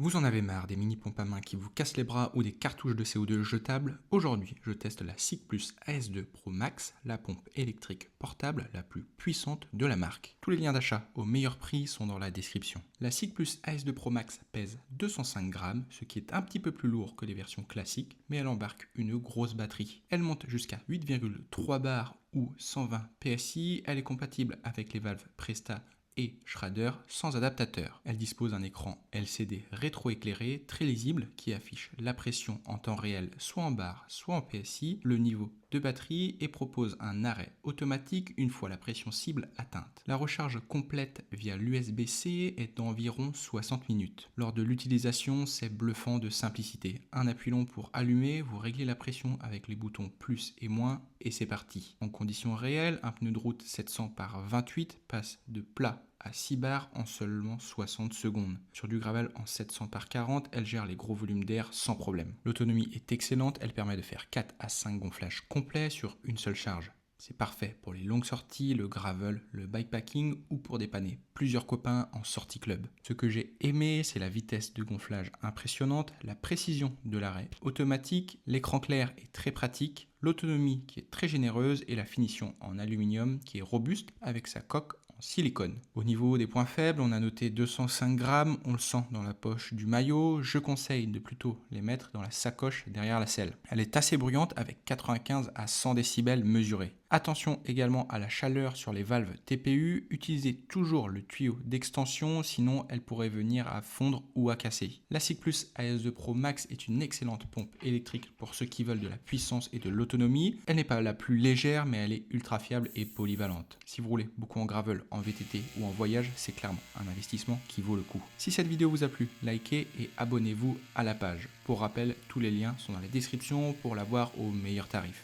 Vous en avez marre des mini pompes à main qui vous cassent les bras ou des cartouches de CO2 jetables? Aujourd'hui, je teste la SICK Plus AS2 Pro Max, la pompe électrique portable la plus puissante de la marque. Tous les liens d'achat au meilleur prix sont dans la description. La SICK Plus AS2 Pro Max pèse 205 grammes, ce qui est un petit peu plus lourd que les versions classiques, mais elle embarque une grosse batterie. Elle monte jusqu'à 8,3 bars ou 120 PSI. Elle est compatible avec les valves Presta et Schrader sans adaptateur. Elle dispose d'un écran LCD rétroéclairé très lisible qui affiche la pression en temps réel soit en bar soit en PSI, le niveau de batterie et propose un arrêt automatique une fois la pression cible atteinte. La recharge complète via l'USB-C est d'environ 60 minutes. Lors de l'utilisation, c'est bluffant de simplicité. Un appui long pour allumer, vous réglez la pression avec les boutons plus et moins et c'est parti. En conditions réelles, un pneu de route 700 par 28 passe de plat à 6 bars en seulement 60 secondes. Sur du gravel en 700 par 40, elle gère les gros volumes d'air sans problème. L'autonomie est excellente, elle permet de faire 4 à 5 gonflages complets sur une seule charge. C'est parfait pour les longues sorties, le gravel, le bikepacking ou pour dépanner plusieurs copains en sortie club. Ce que j'ai aimé, c'est la vitesse de gonflage impressionnante, la précision de l'arrêt automatique, l'écran clair est très pratique, l'autonomie qui est très généreuse et la finition en aluminium qui est robuste avec sa coque silicone. Au niveau des points faibles, on a noté 205 grammes, on le sent dans la poche du maillot. Je conseille de plutôt les mettre dans la sacoche derrière la selle. Elle est assez bruyante avec 95 à 100 décibels mesurés. Attention également à la chaleur sur les valves TPU. Utilisez toujours le tuyau d'extension, sinon elle pourrait venir à fondre ou à casser. La SICK Plus AS2 Pro Max est une excellente pompe électrique pour ceux qui veulent de la puissance et de l'autonomie. Elle n'est pas la plus légère, mais elle est ultra fiable et polyvalente. Si vous roulez beaucoup en gravel, en VTT ou en voyage, c'est clairement un investissement qui vaut le coup. Si cette vidéo vous a plu, likez et abonnez-vous à la page. Pour rappel, tous les liens sont dans la description pour l'avoir au meilleur tarif.